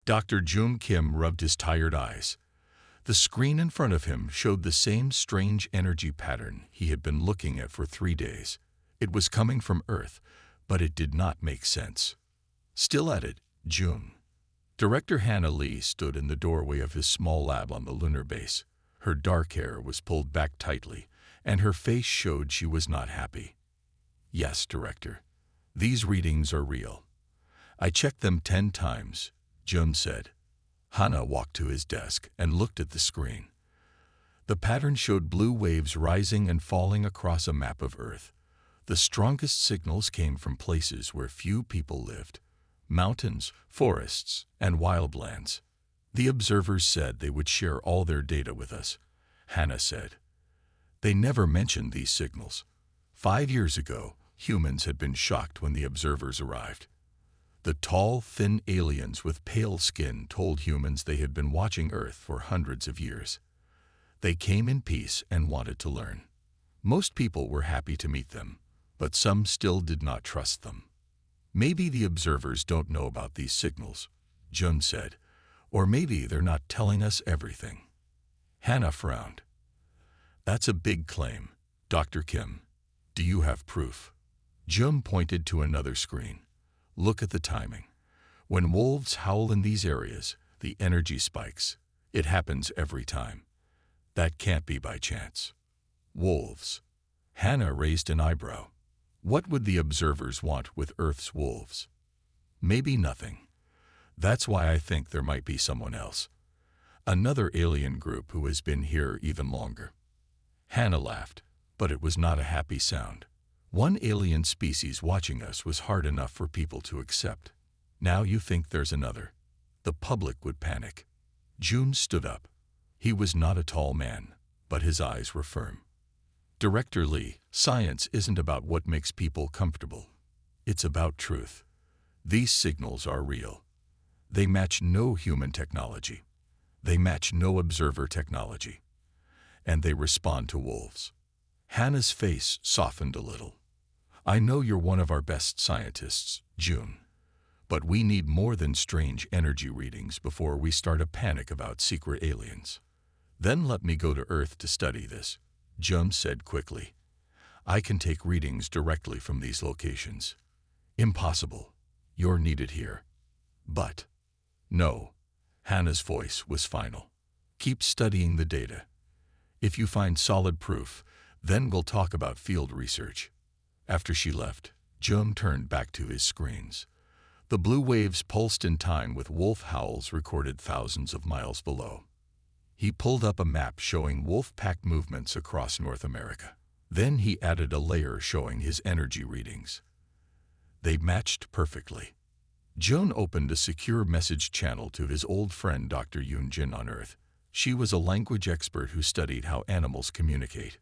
Dr. Jung Kim rubbed his tired eyes. The screen in front of him showed the same strange energy pattern he had been looking at for 3 days. It was coming from Earth, but it did not make sense. Still at it, Jung. Director Hannah Lee stood in the doorway of his small lab on the lunar base. Her dark hair was pulled back tightly, and her face showed she was not happy. "Yes, Director. These readings are real. I checked them 10 times, Jung said. Hannah walked to his desk and looked at the screen. The pattern showed blue waves rising and falling across a map of Earth. The strongest signals came from places where few people lived: mountains, forests, and wildlands. The observers said they would share all their data with us, Hannah said. They never mentioned these signals. 5 years ago, humans had been shocked when the observers arrived. The tall, thin aliens with pale skin told humans they had been watching Earth for hundreds of years. They came in peace and wanted to learn. Most people were happy to meet them, but some still did not trust them. Maybe the observers don't know about these signals, Jung said, or maybe they're not telling us everything. Hannah frowned. That's a big claim, Dr. Kim. Do you have proof? Jung pointed to another screen. Look at the timing. When wolves howl in these areas, the energy spikes. It happens every time. That can't be by chance. Wolves. Hannah raised an eyebrow. What would the observers want with Earth's wolves? Maybe nothing. That's why I think there might be someone else. Another alien group who has been here even longer. Hannah laughed, but it was not a happy sound. One alien species watching us was hard enough for people to accept. Now you think there's another. The public would panic. June stood up. He was not a tall man, but his eyes were firm. Director Lee, science isn't about what makes people comfortable. It's about truth. These signals are real. They match no human technology. They match no observer technology. And they respond to wolves. Hannah's face softened a little. I know you're one of our best scientists, June. But we need more than strange energy readings before we start a panic about secret aliens. Then let me go to Earth to study this, Jung said quickly. I can take readings directly from these locations. Impossible. You're needed here. But, no. Hannah's voice was final. Keep studying the data. If you find solid proof, then we'll talk about field research. After she left, Jung turned back to his screens. The blue waves pulsed in time with wolf howls recorded thousands of miles below. He pulled up a map showing wolf pack movements across North America. Then he added a layer showing his energy readings. They matched perfectly. Jung opened a secure message channel to his old friend Dr. Yoon Jin on Earth. She was a language expert who studied how animals communicate.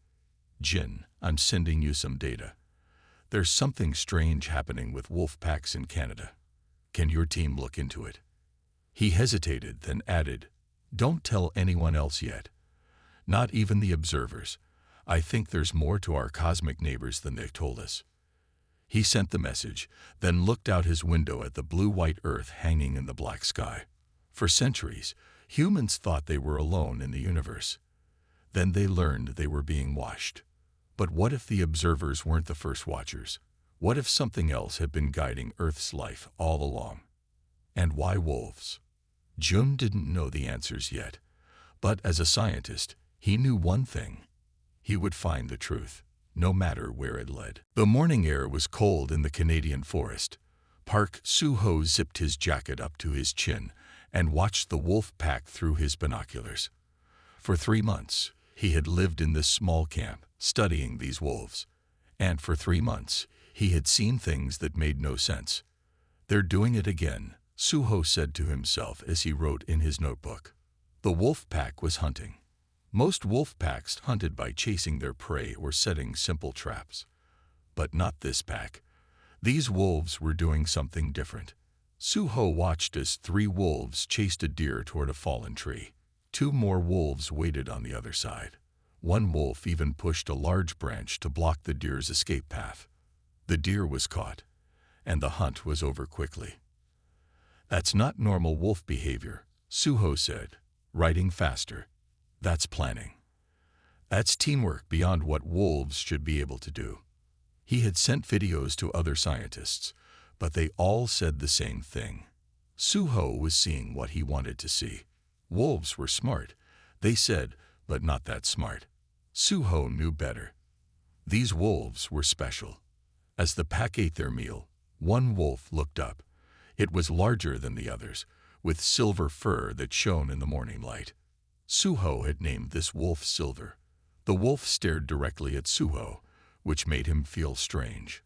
Jin, I'm sending you some data. There's something strange happening with wolf packs in Canada. Can your team look into it? He hesitated, then added, Don't tell anyone else yet. Not even the observers. I think there's more to our cosmic neighbors than they've told us. He sent the message, then looked out his window at the blue-white Earth hanging in the black sky. For centuries, humans thought they were alone in the universe. Then they learned they were being watched. But what if the observers weren't the first watchers? What if something else had been guiding Earth's life all along? And why wolves? Jung didn't know the answers yet, but as a scientist, he knew one thing. He would find the truth, no matter where it led. The morning air was cold in the Canadian forest. Park Soo-ho zipped his jacket up to his chin and watched the wolf pack through his binoculars. For 3 months, he had lived in this small camp, studying these wolves. And for 3 months, he had seen things that made no sense. They're doing it again, Soo-ho said to himself as he wrote in his notebook. The wolf pack was hunting. Most wolf packs hunted by chasing their prey or setting simple traps. But not this pack. These wolves were doing something different. Soo-ho watched as 3 wolves chased a deer toward a fallen tree. 2 more wolves waited on the other side. One wolf even pushed a large branch to block the deer's escape path. The deer was caught, and the hunt was over quickly. That's not normal wolf behavior, Suho said, writing faster. That's planning. That's teamwork beyond what wolves should be able to do. He had sent videos to other scientists, but they all said the same thing. Suho was seeing what he wanted to see. Wolves were smart, they said, but not that smart. Suho knew better. These wolves were special. As the pack ate their meal, one wolf looked up. It was larger than the others, with silver fur that shone in the morning light. Suho had named this wolf Silver. The wolf stared directly at Suho, which made him feel strange.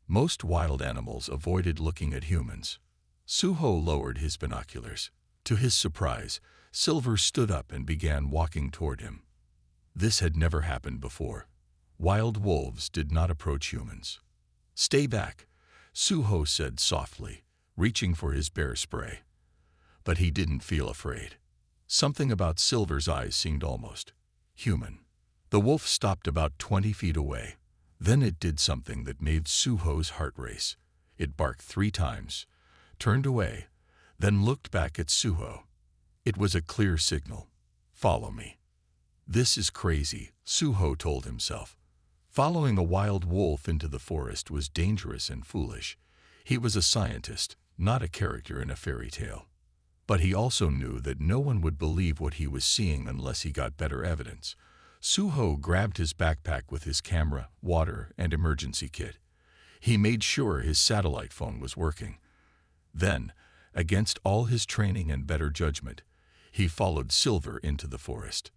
Most wild animals avoided looking at humans. Suho lowered his binoculars. To his surprise, Silver stood up and began walking toward him. This had never happened before. Wild wolves did not approach humans. "Stay back," Suho said softly, reaching for his bear spray. But he didn't feel afraid. Something about Silver's eyes seemed almost human. The wolf stopped about 20 feet away. Then it did something that made Suho's heart race. It barked 3 times, turned away, then looked back at Suho. It was a clear signal. "Follow me." This is crazy, Suho told himself. Following a wild wolf into the forest was dangerous and foolish. He was a scientist, not a character in a fairy tale. But he also knew that no one would believe what he was seeing unless he got better evidence. Suho grabbed his backpack with his camera, water, and emergency kit. He made sure his satellite phone was working. Then, against all his training and better judgment, he followed Silver into the forest.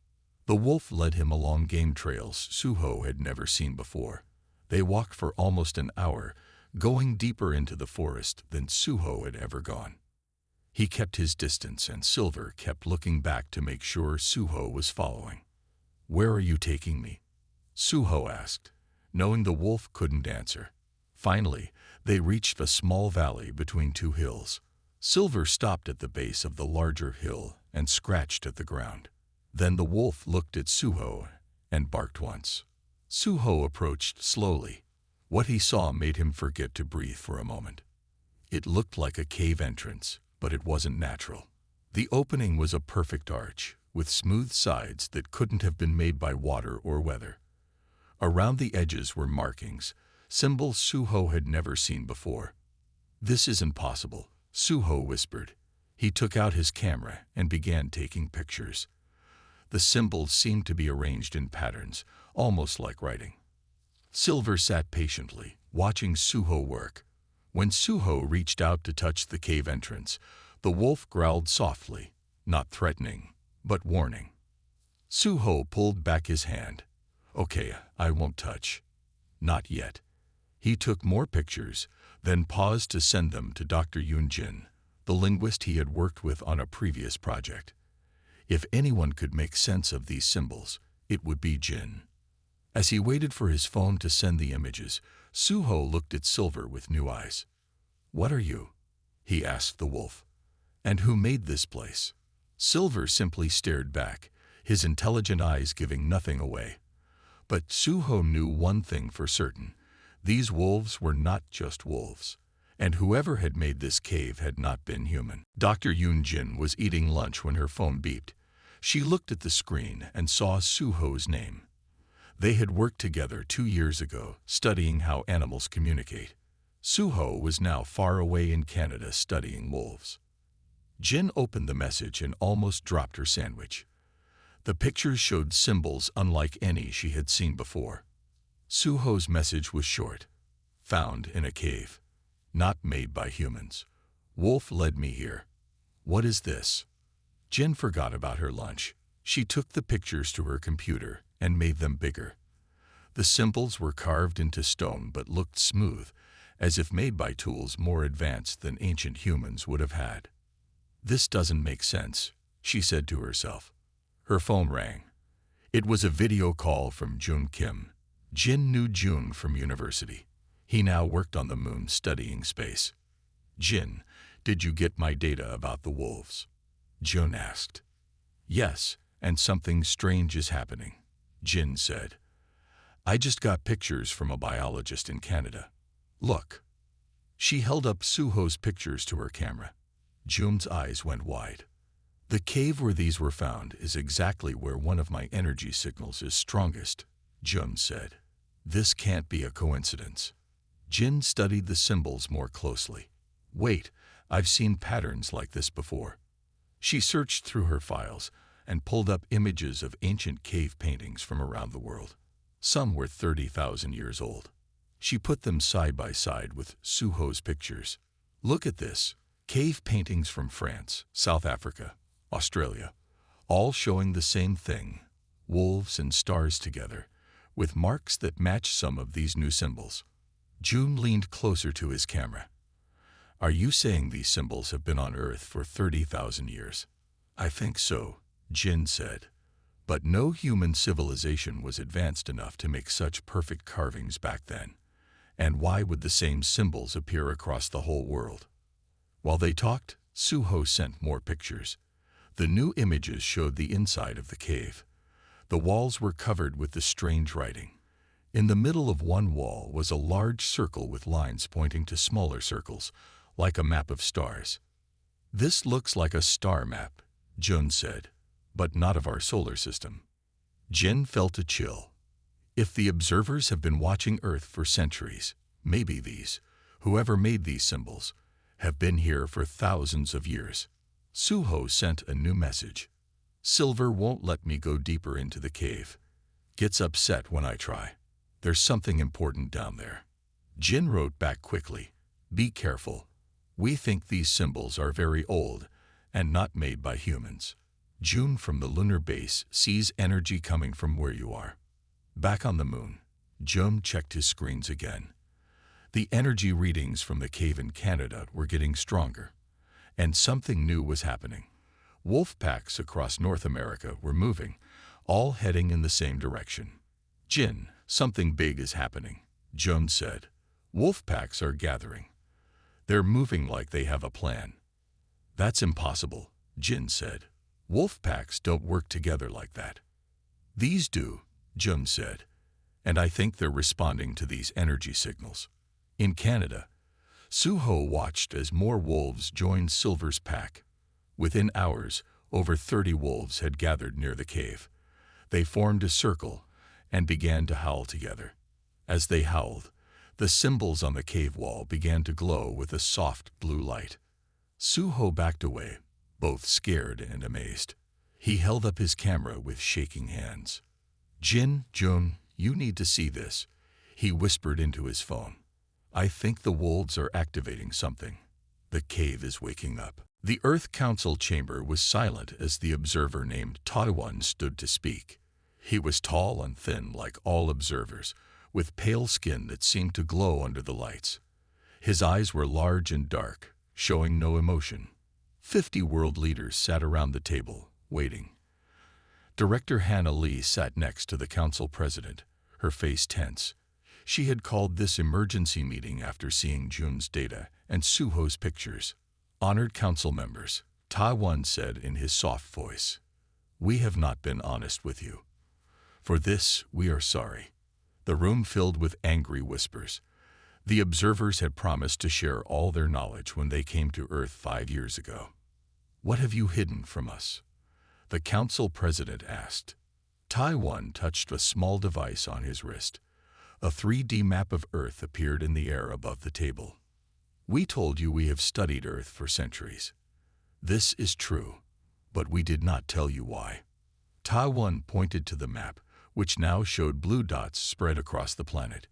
The wolf led him along game trails Suho had never seen before. They walked for almost an hour, going deeper into the forest than Suho had ever gone. He kept his distance, and Silver kept looking back to make sure Suho was following. "Where are you taking me?" Suho asked, knowing the wolf couldn't answer. Finally, they reached a small valley between 2 hills. Silver stopped at the base of the larger hill and scratched at the ground. Then the wolf looked at Suho and barked once. Suho approached slowly. What he saw made him forget to breathe for a moment. It looked like a cave entrance, but it wasn't natural. The opening was a perfect arch, with smooth sides that couldn't have been made by water or weather. Around the edges were markings, symbols Suho had never seen before. "This isn't possible," Suho whispered. He took out his camera and began taking pictures. The symbols seemed to be arranged in patterns, almost like writing. Silver sat patiently, watching Suho work. When Suho reached out to touch the cave entrance, the wolf growled softly, not threatening, but warning. Suho pulled back his hand. "Okay, I won't touch." "Not yet." He took more pictures, then paused to send them to Dr. Yoon-jin, the linguist he had worked with on a previous project. If anyone could make sense of these symbols, it would be Jin. As he waited for his phone to send the images, Suho looked at Silver with new eyes. "What are you?" he asked the wolf. "And who made this place?" Silver simply stared back, his intelligent eyes giving nothing away. But Suho knew one thing for certain. These wolves were not just wolves. And whoever had made this cave had not been human. Dr. Yoon-jin was eating lunch when her phone beeped. She looked at the screen and saw Suho's name. They had worked together 2 years ago, studying how animals communicate. Suho was now far away in Canada studying wolves. Jin opened the message and almost dropped her sandwich. The pictures showed symbols unlike any she had seen before. Suho's message was short. "Found in a cave. Not made by humans. Wolf led me here. What is this?" Jin forgot about her lunch. She took the pictures to her computer and made them bigger. The symbols were carved into stone but looked smooth, as if made by tools more advanced than ancient humans would have had. "This doesn't make sense," she said to herself. Her phone rang. It was a video call from Jun Kim. Jin knew Jun from university. He now worked on the moon studying space. "Jin, did you get my data about the wolves?" Jun asked. "Yes, and something strange is happening," Jin said. "I just got pictures from a biologist in Canada. Look." She held up Suho's pictures to her camera. Jum's eyes went wide. The cave where these were found is exactly where one of my energy signals is strongest, Jum said. This can't be a coincidence. Jin studied the symbols more closely. Wait, I've seen patterns like this before. She searched through her files and pulled up images of ancient cave paintings from around the world. Some were 30,000 years old. She put them side by side with Suho's pictures. Look at this. Cave paintings from France, South Africa, Australia, all showing the same thing, wolves and stars together, with marks that match some of these new symbols. Jun leaned closer to his camera. Are you saying these symbols have been on Earth for 30,000 years? I think so, Jin said. But no human civilization was advanced enough to make such perfect carvings back then. And why would the same symbols appear across the whole world? While they talked, Suho sent more pictures. The new images showed the inside of the cave. The walls were covered with the strange writing. In the middle of one wall was a large circle with lines pointing to smaller circles, like a map of stars. This looks like a star map, Jun said, but not of our solar system. Jin felt a chill. If the observers have been watching Earth for centuries, maybe these, whoever made these symbols, have been here for thousands of years. Suho sent a new message. Silver won't let me go deeper into the cave. Gets upset when I try. There's something important down there. Jin wrote back quickly. Be careful. We think these symbols are very old and not made by humans. Jun from the lunar base sees energy coming from where you are. Back on the moon, Jun checked his screens again. The energy readings from the cave in Canada were getting stronger, and something new was happening. Wolf packs across North America were moving, all heading in the same direction. Jin, something big is happening, Jun said. Wolf packs are gathering. They're moving like they have a plan. That's impossible, Jin said. Wolf packs don't work together like that. These do, Jun said, and I think they're responding to these energy signals. In Canada, Suho watched as more wolves joined Silver's pack. Within hours, over 30 wolves had gathered near the cave. They formed a circle and began to howl together. As they howled, the symbols on the cave wall began to glow with a soft blue light. Suho backed away, both scared and amazed. He held up his camera with shaking hands. Jun, you need to see this, he whispered into his phone. I think the wolves are activating something. The cave is waking up. The Earth Council chamber was silent as the observer named Taiwan stood to speak. He was tall and thin like all observers, with pale skin that seemed to glow under the lights. His eyes were large and dark, showing no emotion. 50 world leaders sat around the table, waiting. Director Hannah Lee sat next to the council president, her face tense. She had called this emergency meeting after seeing Jun's data and Suho's pictures. Honored council members, Taiwan said in his soft voice, we have not been honest with you. For this, we are sorry. The room filled with angry whispers. The observers had promised to share all their knowledge when they came to Earth 5 years ago. What have you hidden from us? The council president asked. Taiwan touched a small device on his wrist. A 3D map of Earth appeared in the air above the table. We told you we have studied Earth for centuries. This is true, but we did not tell you why. Taiwan pointed to the map, which now showed blue dots spread across the planet.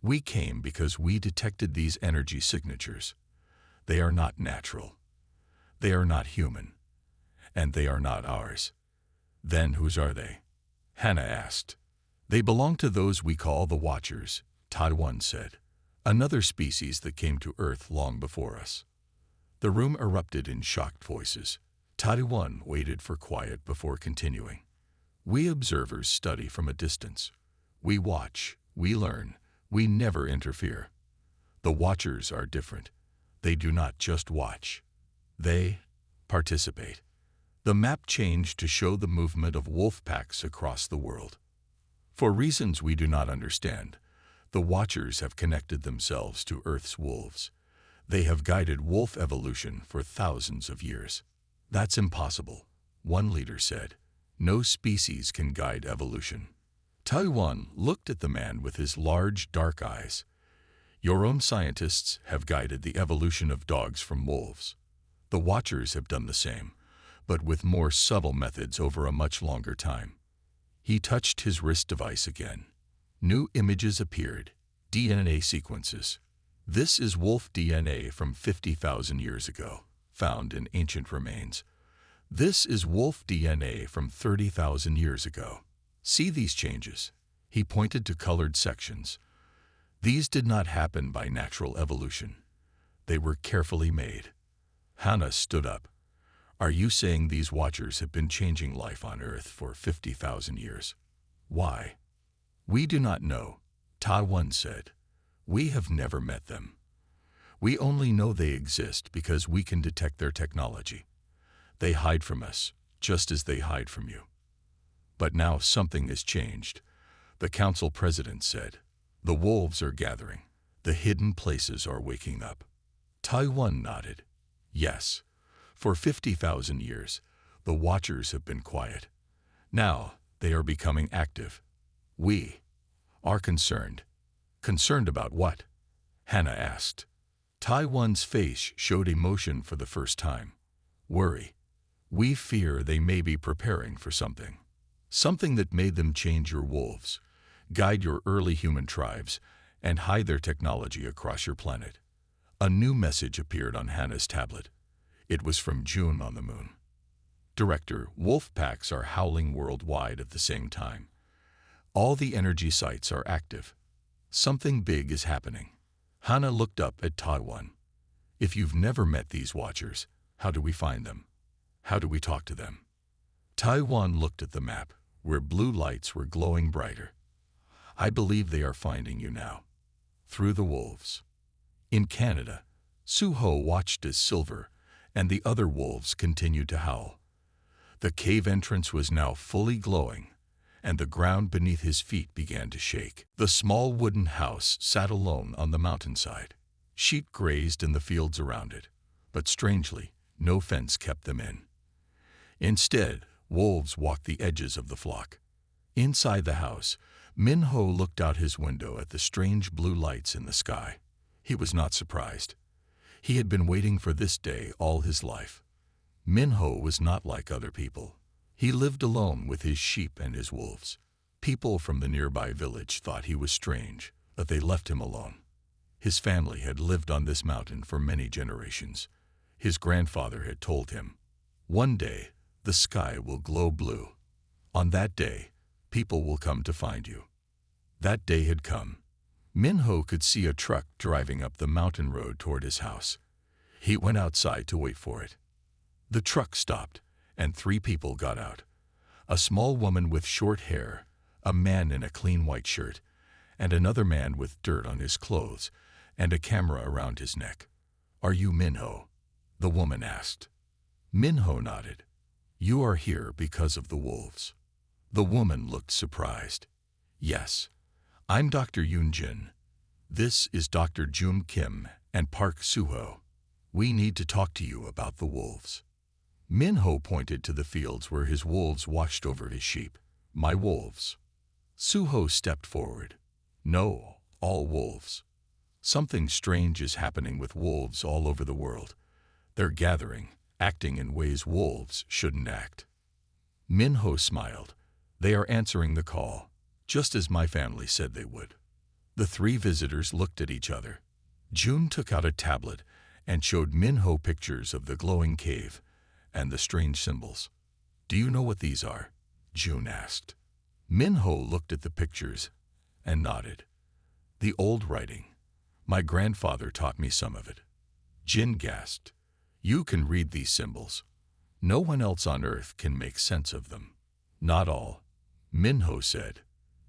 We came because we detected these energy signatures. They are not natural. They are not human. And they are not ours. Then whose are they? Hannah asked. They belong to those we call the Watchers, Taiwan said. Another species that came to Earth long before us. The room erupted in shocked voices. Taiwan waited for quiet before continuing. We observers study from a distance. We watch, we learn, we never interfere. The Watchers are different. They do not just watch. They participate. The map changed to show the movement of wolf packs across the world. For reasons we do not understand, the Watchers have connected themselves to Earth's wolves. They have guided wolf evolution for thousands of years. That's impossible, one leader said. No species can guide evolution. Taiwan looked at the man with his large, dark eyes. Your own scientists have guided the evolution of dogs from wolves. The Watchers have done the same, but with more subtle methods over a much longer time. He touched his wrist device again. New images appeared, DNA sequences. This is wolf DNA from 50,000 years ago, found in ancient remains. This is wolf DNA from 30,000 years ago. See these changes? He pointed to colored sections. These did not happen by natural evolution. They were carefully made. Hannah stood up. Are you saying these Watchers have been changing life on Earth for 50,000 years? Why? We do not know, Taiwan said. We have never met them. We only know they exist because we can detect their technology. They hide from us, just as they hide from you. But now something has changed, the council president said. The wolves are gathering. The hidden places are waking up. Taiwan nodded. Yes, for 50,000 years, the Watchers have been quiet. Now they are becoming active. We are concerned. Concerned about what? Hannah asked. Taiwan's face showed emotion for the first time. Worry. We fear they may be preparing for something. Something that made them change your wolves, guide your early human tribes, and hide their technology across your planet. A new message appeared on Hannah's tablet. It was from June on the moon. Director, wolf packs are howling worldwide at the same time. All the energy sites are active. Something big is happening. Hannah looked up at Taiwan. If you've never met these Watchers, how do we find them? How do we talk to them? Taiwan looked at the map, where blue lights were glowing brighter. I believe they are finding you now. Through the wolves. In Canada, Suho watched as Silver and the other wolves continued to howl. The cave entrance was now fully glowing, and the ground beneath his feet began to shake. The small wooden house sat alone on the mountainside. Sheep grazed in the fields around it, but strangely, no fence kept them in. Instead, wolves walked the edges of the flock. Inside the house, Minho looked out his window at the strange blue lights in the sky. He was not surprised. He had been waiting for this day all his life. Minho was not like other people. He lived alone with his sheep and his wolves. People from the nearby village thought he was strange, but they left him alone. His family had lived on this mountain for many generations. His grandfather had told him, "One day, the sky will glow blue. On that day, people will come to find you." That day had come. Minho could see a truck driving up the mountain road toward his house. He went outside to wait for it. The truck stopped, and 3 people got out. A small woman with short hair, a man in a clean white shirt, and another man with dirt on his clothes and a camera around his neck. "Are you Minho?" the woman asked. Minho nodded. "You are here because of the wolves." The woman looked surprised. "Yes. I'm Dr. Yoon Jin. This is Dr. Jum Kim and Park Suho. We need to talk to you about the wolves." Minho pointed to the fields where his wolves watched over his sheep. "My wolves." Suho stepped forward. "No, all wolves. Something strange is happening with wolves all over the world. They're gathering, acting in ways wolves shouldn't act." Minho smiled. "They are answering the call, just as my family said they would." The 3 visitors looked at each other. June took out a tablet and showed Minho pictures of the glowing cave and the strange symbols. "Do you know what these are?" June asked. Minho looked at the pictures and nodded. "The old writing. My grandfather taught me some of it." Jin gasped. "You can read these symbols. No one else on Earth can make sense of them." "Not all," Minho said.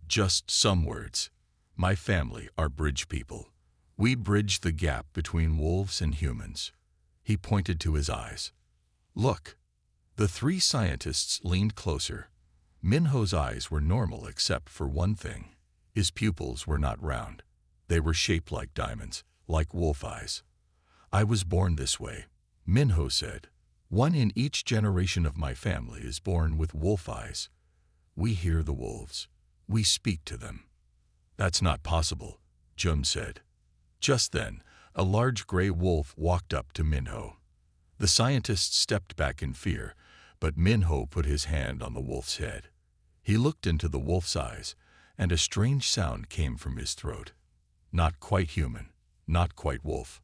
"Just some words. My family are bridge people. We bridge the gap between wolves and humans." He pointed to his eyes. "Look." The 3 scientists leaned closer. Minho's eyes were normal except for one thing. His pupils were not round. They were shaped like diamonds, like wolf eyes. I was born this way, Minho said. One in each generation of my family is born with wolf eyes. We hear the wolves. We speak to them. That's not possible, Jun said. Just then, a large gray wolf walked up to Minho. The scientist stepped back in fear, but Minho put his hand on the wolf's head. He looked into the wolf's eyes, and a strange sound came from his throat. Not quite human, not quite wolf.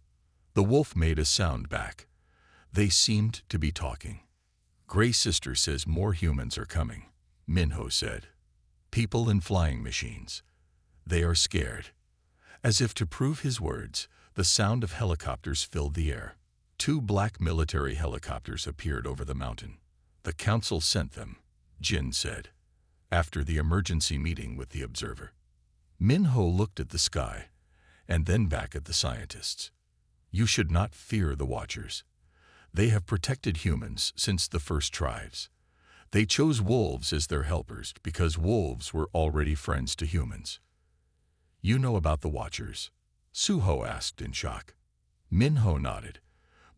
The wolf made a sound back. They seemed to be talking. Gray Sister says more humans are coming, Minho said. People in flying machines. They are scared. As if to prove his words, the sound of helicopters filled the air. 2 black military helicopters appeared over the mountain. The council sent them, Jin said, after the emergency meeting with the observer. Minho looked at the sky, and then back at the scientists. You should not fear the Watchers. They have protected humans since the first tribes. They chose wolves as their helpers because wolves were already friends to humans. You know about the Watchers? Suho asked in shock. Minho nodded.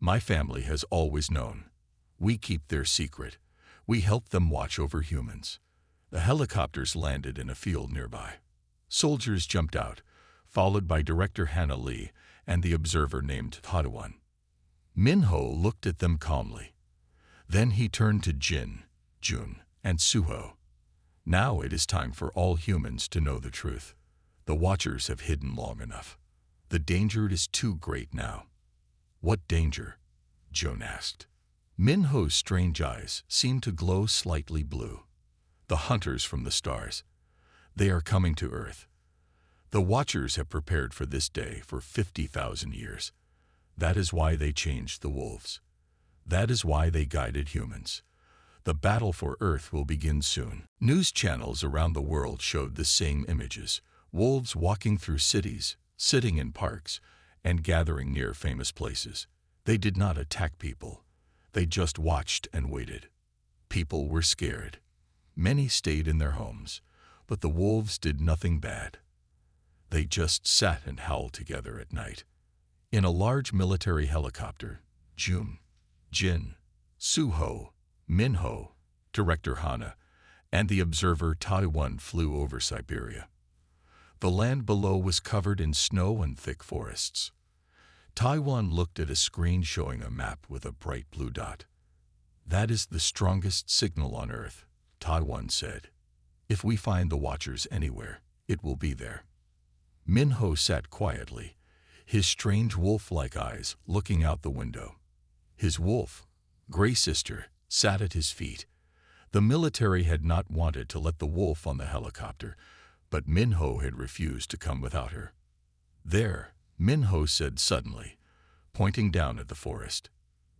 My family has always known. We keep their secret. We help them watch over humans. The helicopters landed in a field nearby. Soldiers jumped out, followed by Director Hannah Lee and the observer named Tadawon. Minho looked at them calmly. Then he turned to Jin, Jun, and Suho. Now it is time for all humans to know the truth. The Watchers have hidden long enough. The danger is too great now. What danger? Jun asked. Minho's strange eyes seemed to glow slightly blue. The hunters from the stars. They are coming to Earth. The Watchers have prepared for this day for 50,000 years. That is why they changed the wolves. That is why they guided humans. The battle for Earth will begin soon. News channels around the world showed the same images. Wolves walking through cities, sitting in parks, and gathering near famous places. They did not attack people. They just watched and waited. People were scared. Many stayed in their homes, but the wolves did nothing bad. They just sat and howled together at night. In a large military helicopter, Jun, Jin, Suho, Minho, Director Hana, and the observer Taiwan flew over Siberia. The land below was covered in snow and thick forests. Taiwan looked at a screen showing a map with a bright blue dot. That is the strongest signal on Earth, Taiwan said. If we find the Watchers anywhere, it will be there. Minho sat quietly, his strange wolf-like eyes looking out the window. His wolf, Gray Sister, sat at his feet. The military had not wanted to let the wolf on the helicopter, but Minho had refused to come without her. There, Minho said suddenly, pointing down at the forest.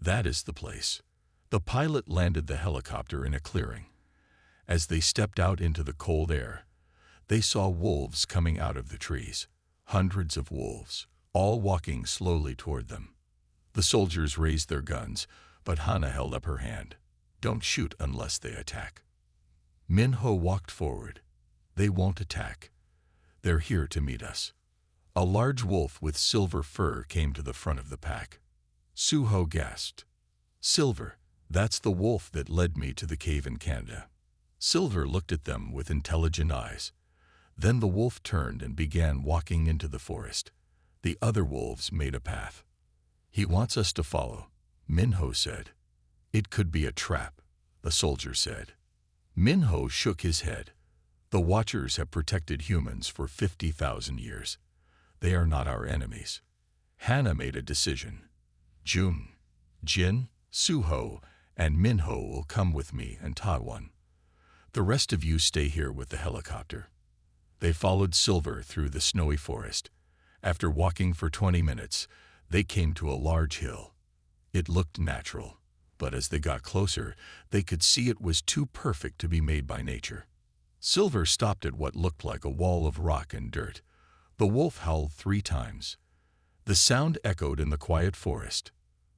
That is the place. The pilot landed the helicopter in a clearing. As they stepped out into the cold air, they saw wolves coming out of the trees. Hundreds of wolves, all walking slowly toward them. The soldiers raised their guns, but Hana held up her hand. Don't shoot unless they attack. Minho walked forward. They won't attack. They're here to meet us. A large wolf with silver fur came to the front of the pack. Suho gasped. Silver, that's the wolf that led me to the cave in Canada. Silver looked at them with intelligent eyes. Then the wolf turned and began walking into the forest. The other wolves made a path. He wants us to follow, Minho said. It could be a trap, the soldier said. Minho shook his head. The Watchers have protected humans for 50,000 years. They are not our enemies. Hana made a decision. Jun, Jin, Suho, and Minho will come with me and Taiwan. The rest of you stay here with the helicopter. They followed Silver through the snowy forest. After walking for 20 minutes, they came to a large hill. It looked natural, but as they got closer, they could see it was too perfect to be made by nature. Silver stopped at what looked like a wall of rock and dirt. The wolf howled 3 times. The sound echoed in the quiet forest.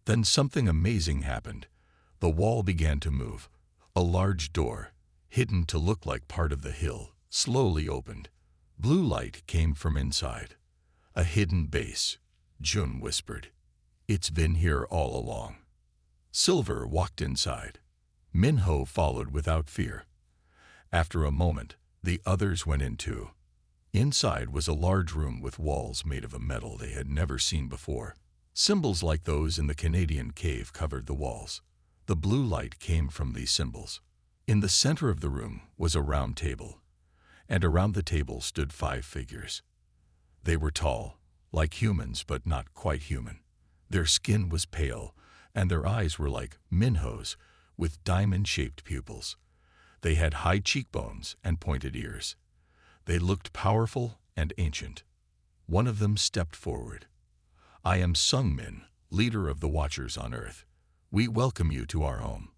Then something amazing happened. The wall began to move. A large door, hidden to look like part of the hill, slowly opened. Blue light came from inside. A hidden base, Jun whispered. It's been here all along. Silver walked inside. Minho followed without fear. After a moment, the others went in too. Inside was a large room with walls made of a metal they had never seen before. Symbols like those in the Canadian cave covered the walls. The blue light came from these symbols. In the center of the room was a round table, and around the table stood 5 figures. They were tall, like humans but not quite human. Their skin was pale, and their eyes were like Minho's, with diamond-shaped pupils. They had high cheekbones and pointed ears. They looked powerful and ancient. One of them stepped forward. "I am Sungmin, leader of the Watchers on Earth. We welcome you to our home."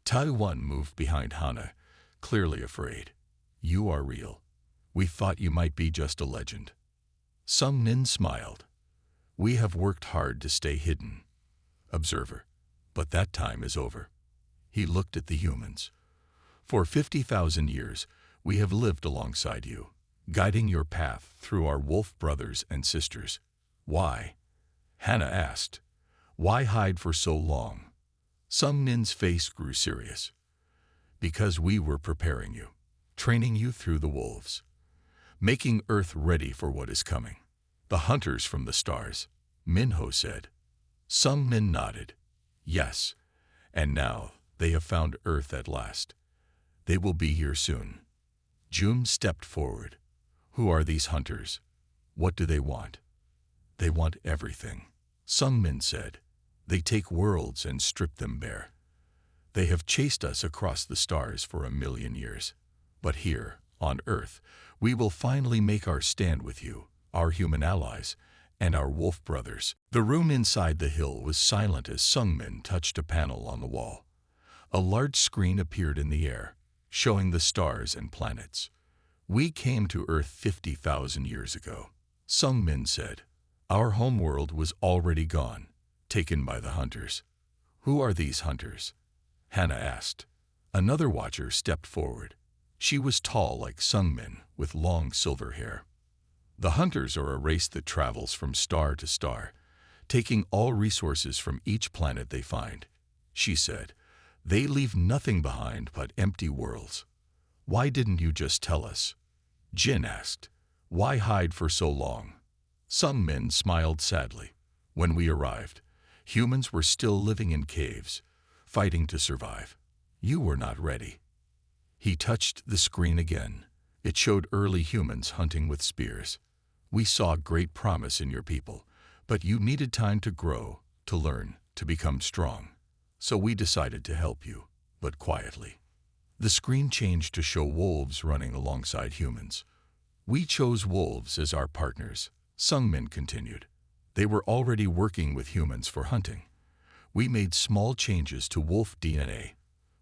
Taiwan moved behind Hana, clearly afraid. "You are real. We thought you might be just a legend." Sungmin smiled. "We have worked hard to stay hidden, observer, but that time is over." He looked at the humans. "For 50,000 years, we have lived alongside you, guiding your path through our wolf brothers and sisters." "Why?" Hannah asked. "Why hide for so long?" Sungmin's face grew serious. "Because we were preparing you, training you through the wolves, making Earth ready for what is coming." "The hunters from the stars," Minho said. Sungmin nodded. "Yes, and now they have found Earth at last. They will be here soon." Jun stepped forward. "Who are these hunters? What do they want?" "They want everything," Sungmin said. "They take worlds and strip them bare. They have chased us across the stars for 1,000,000 years. But here, on Earth, we will finally make our stand with you, our human allies, and our wolf brothers." The room inside the hill was silent as Sungmin touched a panel on the wall. A large screen appeared in the air, showing the stars and planets. "We came to Earth 50,000 years ago," Sungmin said. "Our homeworld was already gone, taken by the hunters." "Who are these hunters?" Hannah asked. Another watcher stepped forward. She was tall like Sungmin, with long silver hair. "The hunters are a race that travels from star to star, taking all resources from each planet they find," she said. "They leave nothing behind but empty worlds." "Why didn't you just tell us?" Jin asked. "Why hide for so long?" Sungmin smiled sadly. "When we arrived, humans were still living in caves, fighting to survive. You were not ready." He touched the screen again. It showed early humans hunting with spears. "We saw great promise in your people, but you needed time to grow, to learn, to become strong. So we decided to help you, but quietly." The screen changed to show wolves running alongside humans. "We chose wolves as our partners," Sungmin continued. "They were already working with humans for hunting. We made small changes to wolf DNA.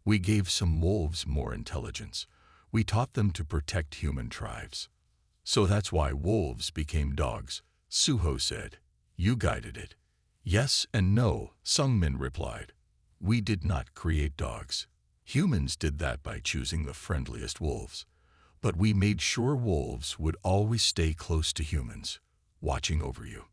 We gave some wolves more intelligence. We taught them to protect human tribes. So that's why wolves became dogs," Suho said. "You guided it." "Yes and no," Sungmin replied. "We did not create dogs. Humans did that by choosing the friendliest wolves. But we made sure wolves would always stay close to humans, watching over you."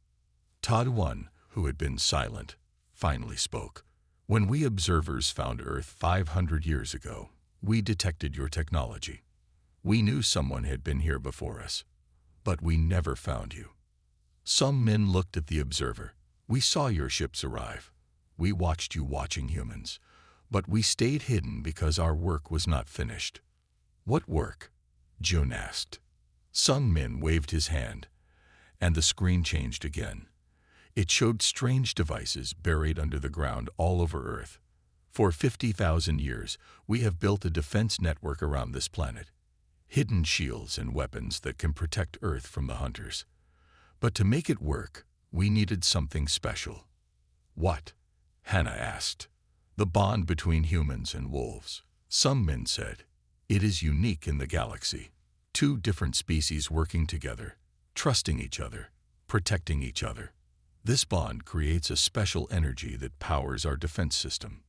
Taiwan, who had been silent, finally spoke. "When we observers found Earth 500 years ago, we detected your technology. We knew someone had been here before us, but we never found you." Some men looked at the observer. "We saw your ships arrive. We watched you watching humans, but we stayed hidden because our work was not finished." "What work?" Jun asked. Some men waved his hand, and the screen changed again. It showed strange devices buried under the ground all over Earth. "For 50,000 years, we have built a defense network around this planet. Hidden shields and weapons that can protect Earth from the hunters. But to make it work, we needed something special." "What?" Hannah asked. "The bond between humans and wolves," some men said. "It is unique in the galaxy. 2 different species working together, trusting each other, protecting each other. This bond creates a special energy that powers our defense system."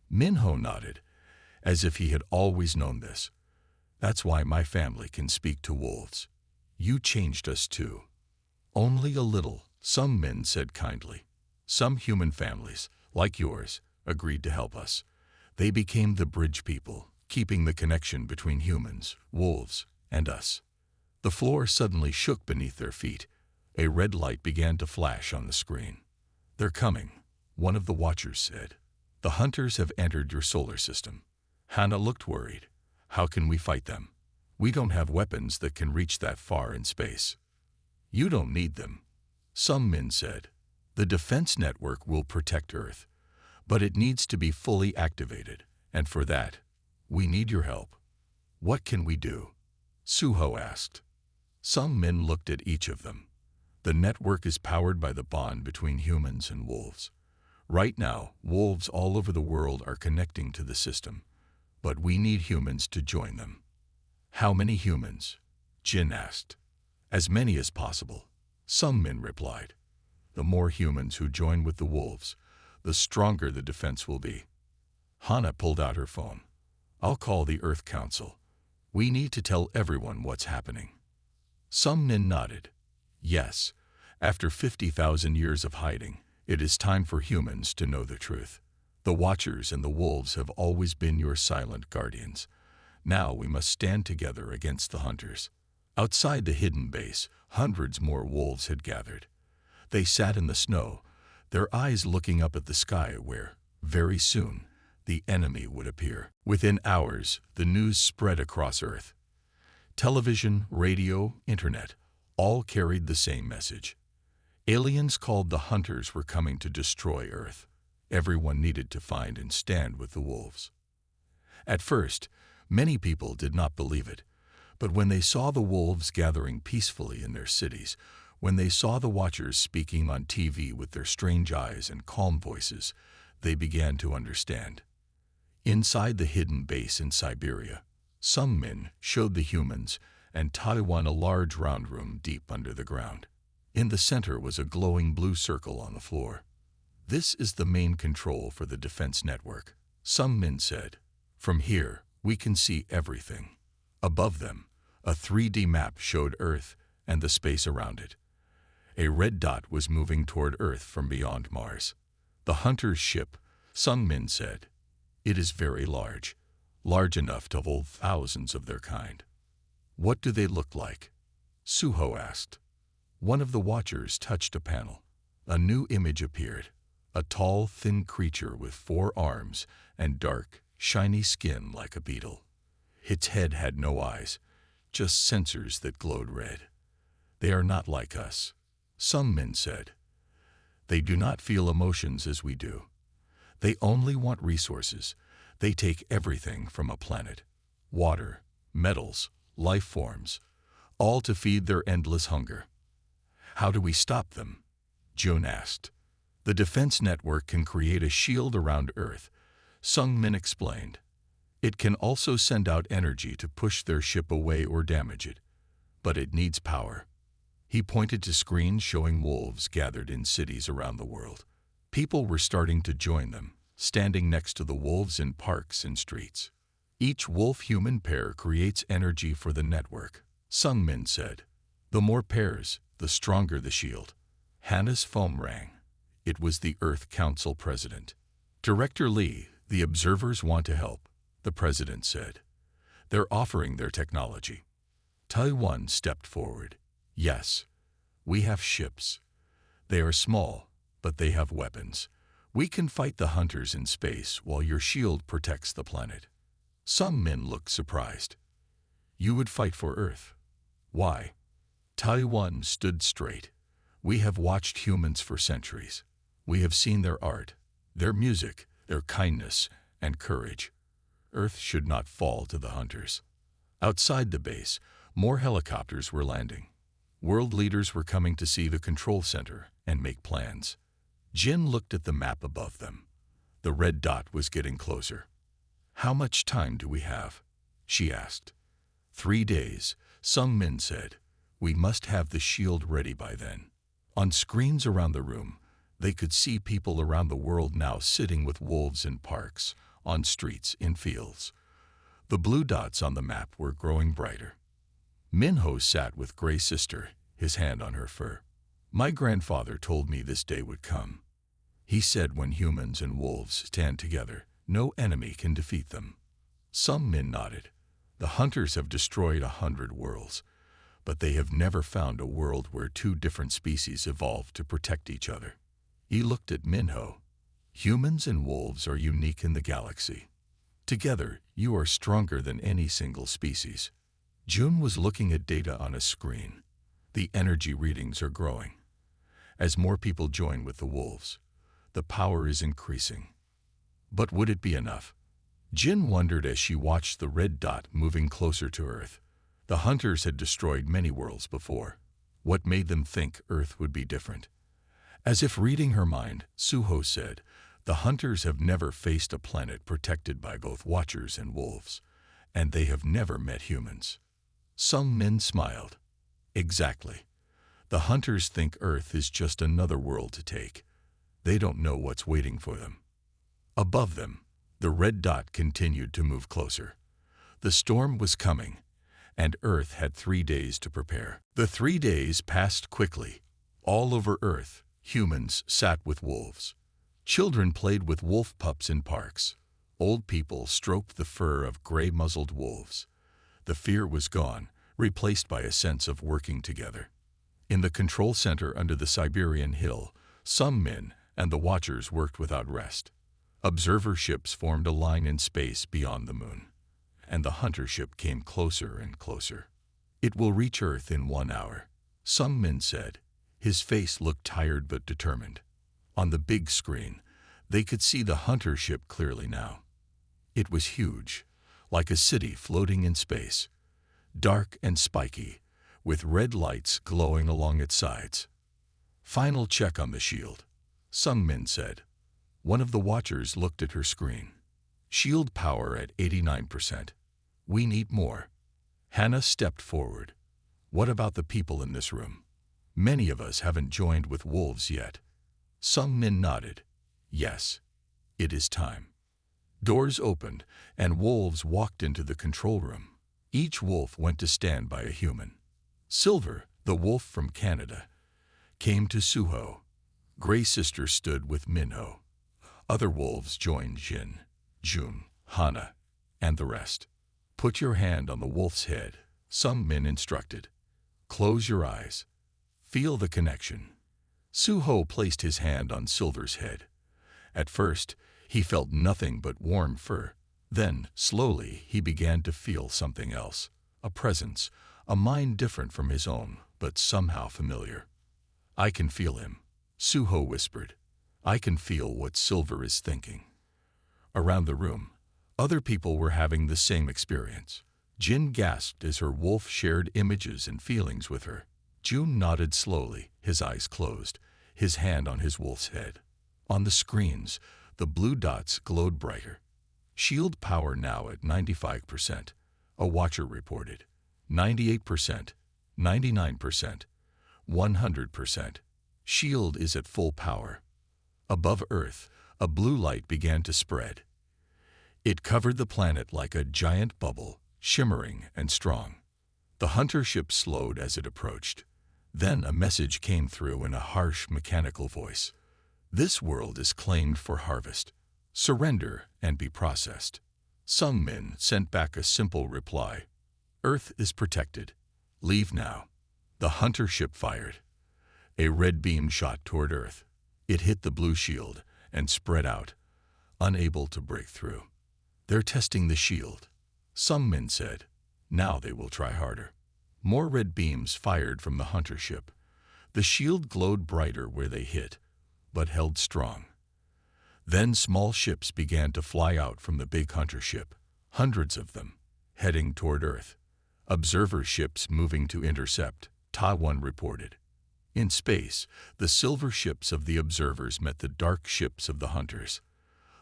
Minho nodded, as if he had always known this. "That's why my family can speak to wolves. You changed us too." "Only a little," some men said kindly. Some human families, like yours, agreed to help us. They became the bridge people, keeping the connection between humans, wolves, and us. The floor suddenly shook beneath their feet. A red light began to flash on the screen. "They're coming," one of the watchers said. "The hunters have entered your solar system." Hannah looked worried. "How can we fight them? We don't have weapons that can reach that far in space." "You don't need them," some men said. "The defense network will protect Earth, but it needs to be fully activated, and for that, we need your help." "What can we do?" Suho asked. Some men looked at each of them. The network is powered by the bond between humans and wolves. Right now, wolves all over the world are connecting to the system, but we need humans to join them. "How many humans?" Jin asked. "As many as possible," some men replied. "The more humans who join with the wolves, the stronger the defense will be." Hannah pulled out her phone. "I'll call the Earth Council. We need to tell everyone what's happening." Some men nodded. Yes, after 50,000 years of hiding, it is time for humans to know the truth. The Watchers and the Wolves have always been your silent guardians. Now we must stand together against the hunters. Outside the hidden base, hundreds more wolves had gathered. They sat in the snow, their eyes looking up at the sky where, very soon, the enemy would appear. Within hours, the news spread across Earth. Television, radio, internet, all carried the same message. Aliens called the hunters were coming to destroy Earth. Everyone needed to find and stand with the wolves. At first, many people did not believe it, but when they saw the wolves gathering peacefully in their cities, when they saw the Watchers speaking on TV with their strange eyes and calm voices, they began to understand. Inside the hidden base in Siberia, some men showed the humans and Taiwan a large round room deep under the ground. In the center was a glowing blue circle on the floor. "This is the main control for the defense network," some men said. "From here, we can see everything." Above them, a 3D map showed Earth and the space around it. A red dot was moving toward Earth from beyond Mars. "The hunter's ship," some men said. "It is very large, large enough to hold thousands of their kind." "What do they look like?" Suho asked. One of the Watchers touched a panel. A new image appeared. A tall, thin creature with 4 arms and dark, shiny skin like a beetle. Its head had no eyes, just sensors that glowed red. "They are not like us," some men said. "They do not feel emotions as we do. They only want resources. They take everything from a planet. Water, metals, life forms, all to feed their endless hunger." "How do we stop them?" Jun asked. "The defense network can create a shield around Earth," Sung Min explained. "It can also send out energy to push their ship away or damage it. But it needs power." He pointed to screens showing wolves gathered in cities around the world. People were starting to join them, standing next to the wolves in parks and streets. "Each wolf-human pair creates energy for the network," Sung Min said. "The more pairs, the stronger the shield." Hannah's phone rang. It was the Earth Council president. "Director Lee, the observers want to help," the president said. "They're offering their technology." Taiwan stepped forward. "Yes, we have ships. They are small, but they have weapons. We can fight the hunters in space while your shield protects the planet." Some men looked surprised. "You would fight for Earth? Why?" Taiwan stood straight. "We have watched humans for centuries. We have seen their art, their music, their kindness, and courage. Earth should not fall to the hunters." Outside the base, more helicopters were landing. World leaders were coming to see the control center and make plans. Jin looked at the map above them. The red dot was getting closer. "How much time do we have?" she asked. 3 days, some men said. "We must have the shield ready by then." On screens around the room, they could see people around the world now sitting with wolves in parks, on streets, in fields. The blue dots on the map were growing brighter. Minho sat with Gray's sister, his hand on her fur. "My grandfather told me this day would come. He said when humans and wolves stand together, no enemy can defeat them. Some men nodded. The hunters have destroyed 100 worlds, but they have never found a world where two different species evolved to protect each other. He looked at Minho. Humans and wolves are unique in the galaxy. Together, you are stronger than any single species. June was looking at data on a screen. The energy readings are growing. As more people join with the wolves, the power is increasing. But would it be enough? Jin wondered as she watched the red dot moving closer to Earth. The hunters had destroyed many worlds before. What made them think Earth would be different? As if reading her mind, Suho said, "The hunters have never faced a planet protected by both watchers and wolves, and they have never met humans." Some men smiled. Exactly. The hunters think Earth is just another world to take. They don't know what's waiting for them. Above them, the red dot continued to move closer. The storm was coming, and Earth had 3 days to prepare. The 3 days passed quickly. All over Earth, humans sat with wolves. Children played with wolf pups in parks. Old people stroked the fur of gray-muzzled wolves. The fear was gone, replaced by a sense of working together. In the control center under the Siberian hill, some men and the watchers worked without rest. Observer ships formed a line in space beyond the moon, and the hunter ship came closer and closer. "It will reach Earth in 1 hour," some men said. His face looked tired but determined. On the big screen, they could see the hunter ship clearly now. It was huge, like a city floating in space, dark and spiky, with red lights glowing along its sides. "Final check on the shield," some men said. One of the watchers looked at her screen. "Shield power at 89%. We need more." Hannah stepped forward. "What about the people in this room? Many of us haven't joined with wolves yet." Some men nodded. "Yes, it is time." Doors opened, and wolves walked into the control room. Each wolf went to stand by a human. Silver, the wolf from Canada, came to Suho. Gray Sister stood with Minho. Other wolves joined Jin, June, Hana, and the rest. "Put your hand on the wolf's head," some men instructed. "Close your eyes. Feel the connection." Suho placed his hand on Silver's head. At first, he felt nothing but warm fur. Then, slowly, he began to feel something else. A presence, a mind different from his own, but somehow familiar. "I can feel him," Suho whispered. "I can feel what Silver is thinking." Around the room, other people were having the same experience. Jin gasped as her wolf shared images and feelings with her. June nodded slowly, his eyes closed, his hand on his wolf's head. On the screens, the blue dots glowed brighter. "Shield power now at 95%, a watcher reported. 98%, 99%, 100%. Shield is at full power." Above Earth, a blue light began to spread. It covered the planet like a giant bubble, shimmering and strong. The hunter ship slowed as it approached. Then a message came through in a harsh, mechanical voice. "This world is claimed for harvest. Surrender and be processed." Some men sent back a simple reply. "Earth is protected. Leave now." The hunter ship fired. A red beam shot toward Earth. It hit the blue shield and spread out, unable to break through. "They're testing the shield," some men said. "Now they will try harder." More red beams fired from the hunter ship. The shield glowed brighter where they hit, but held strong. Then small ships began to fly out from the big hunter ship, hundreds of them, heading toward Earth. Observer ships moving to intercept, Ta-1 reported. In space, the silver ships of the observers met the dark ships of the hunters.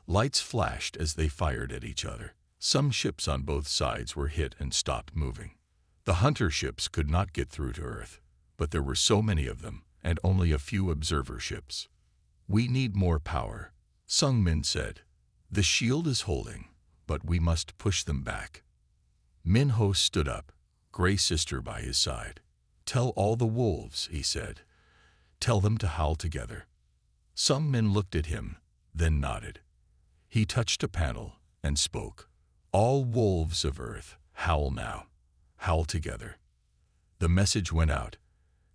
Lights flashed as they fired at each other. Some ships on both sides were hit and stopped moving. The hunter ships could not get through to Earth, but there were so many of them, and only a few observer ships. "We need more power," Sung Min said. "The shield is holding, but we must push them back." Minho stood up, Gray Sister by his side. "Tell all the wolves," he said. "Tell them to howl together." Some men looked at him, then nodded. He touched a panel and spoke. All wolves of Earth, howl now. Howl together. The message went out,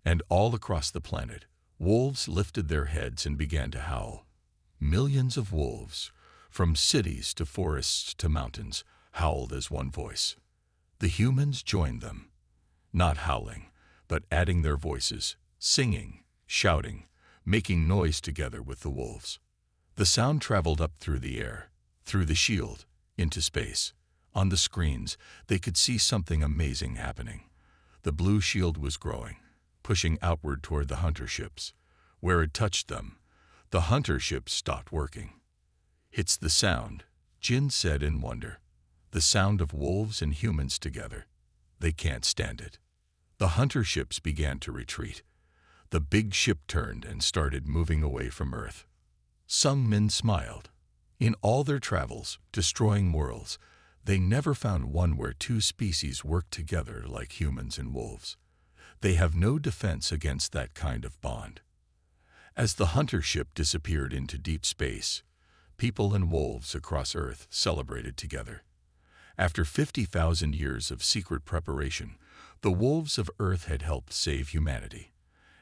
and all across the planet, wolves lifted their heads and began to howl. Millions of wolves, from cities to forests to mountains, howled as one voice. The humans joined them, not howling, but adding their voices, singing, shouting, making noise together with the wolves. The sound traveled up through the air, through the shield, into space. On the screens, they could see something amazing happening. The blue shield was growing, pushing outward toward the hunter ships. Where it touched them, the hunter ships stopped working. "It's the sound," Jin said in wonder. "The sound of wolves and humans together. They can't stand it." The hunter ships began to retreat. The big ship turned and started moving away from Earth. Some men smiled. In all their travels, destroying worlds, they never found one where two species worked together like humans and wolves. They have no defense against that kind of bond. As the hunter ship disappeared into deep space, people and wolves across Earth celebrated together. After 50,000 years of secret preparation, the wolves of Earth had helped save humanity,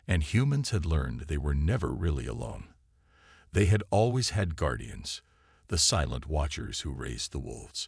and humans had learned they were never really alone. They had always had guardians, the silent watchers who raised the wolves.